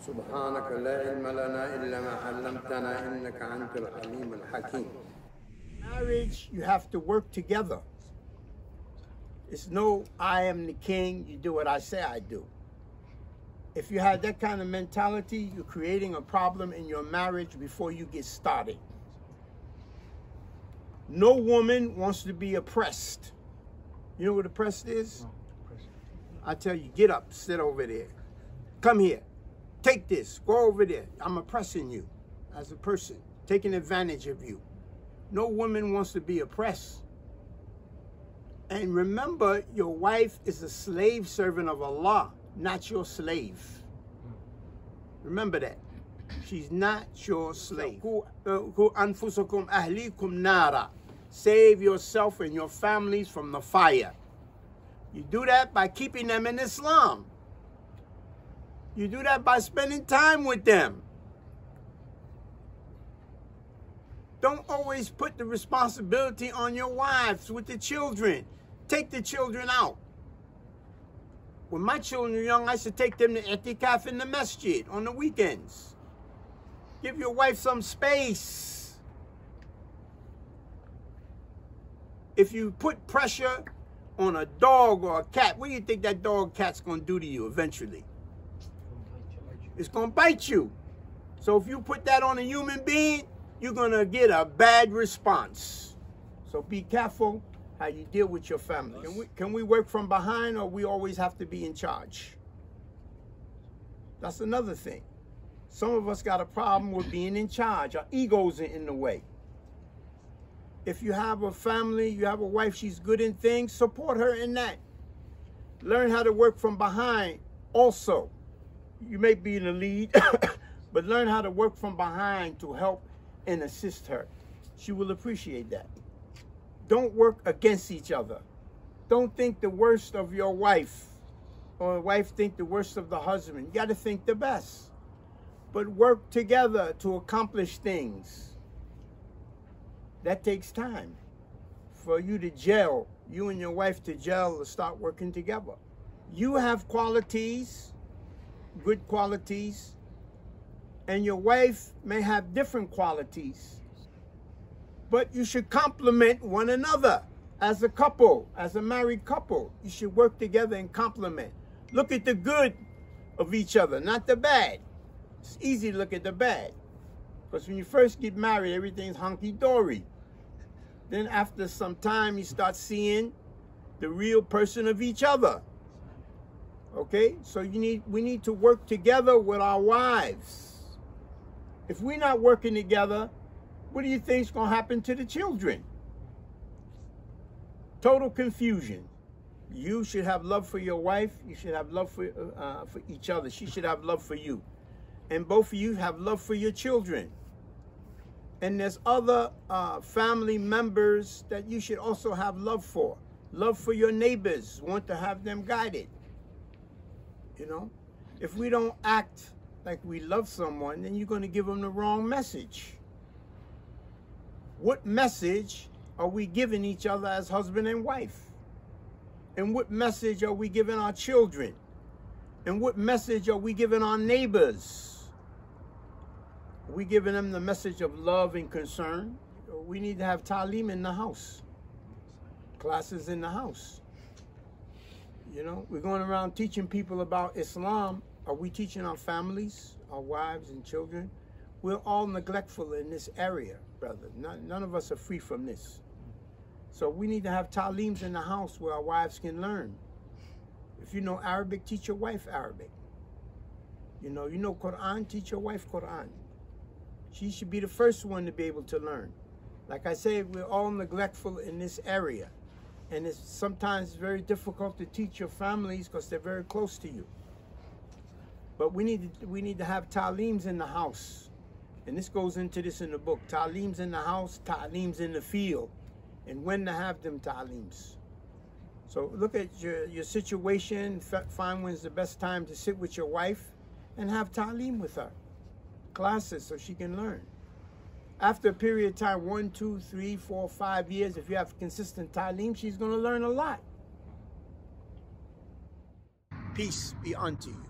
سبحانك لا علم لنا إلا ما علمتنا إنك أنت العليم الحكيم. Marriage, you have to work together. It's no, I am the king, you do what I say I do. If you have that kind of mentality, you're creating a problem in your marriage before you get started. No woman wants to be oppressed. You know what oppressed is? No, I tell you, get up, sit over there. Come here, take this, go over there. I'm oppressing you as a person, taking advantage of you. No woman wants to be oppressed. And remember, your wife is a slave servant of Allah, not your slave. Remember that. She's not your slave. Save yourself and your families from the fire. You do that by keeping them in Islam. You do that by spending time with them. Don't always put the responsibility on your wives with the children. Take the children out. When my children were young, I used to take them to i'tikaf in the masjid on the weekends. Give your wife some space. If you put pressure on a dog or a cat, what do you think that dog or cat's going to do to you eventually? It's going to bite you. So if you put that on a human being, you're going to get a bad response. So be careful how you deal with your family. Can we work from behind, or we always have to be in charge? That's another thing. Some of us got a problem with being in charge. Our egos are in the way. If you have a family, you have a wife, she's good in things, support her in that. Learn how to work from behind also. You may be in the lead, but learn how to work from behind to help and assist her. She will appreciate that. Don't work against each other. Don't think the worst of your wife, or a wife think the worst of the husband. You got to think the best. But work together to accomplish things. That takes time. For you to gel, you and your wife to gel to start working together. You have qualities, good qualities, and your wife may have different qualities. But you should complement one another as a couple, as a married couple. You should work together and complement. Look at the good of each other, not the bad. It's easy to look at the bad. Because when you first get married, everything's hunky-dory. Then after some time, you start seeing the real person of each other. Okay? So we need to work together with our wives. If we're not working together, what do you think is going to happen to the children? Total confusion. You should have love for your wife. You should have love for each other. She should have love for you. And both of you have love for your children. And there's other family members that you should also have love for. Love for your neighbors. Want to have them guided. You know? If we don't act like we love someone, then you're going to give them the wrong message. What message are we giving each other as husband and wife? And what message are we giving our children? And what message are we giving our neighbors? Are we giving them the message of love and concern? We need to have ta'aleem in the house. Classes in the house. You know, we're going around teaching people about Islam. Are we teaching our families, our wives and children? We're all neglectful in this area, brother. None of us are free from this. So we need to have ta'aleems in the house where our wives can learn. If you know Arabic, teach your wife Arabic. You know Quran, teach your wife Quran. She should be the first one to be able to learn. Like I say, we're all neglectful in this area. And it's sometimes very difficult to teach your families because they're very close to you. But we need to have ta'aleems in the house. And this goes into this in the book. Ta'aleems in the house, ta'aleems in the field. And when to have them ta'aleems. So look at your situation, find when's the best time to sit with your wife and have ta'aleem with her. Classes so she can learn. After a period of time, 1, 2, 3, 4, 5 years, if you have consistent ta'aleem, she's going to learn a lot. Peace be unto you.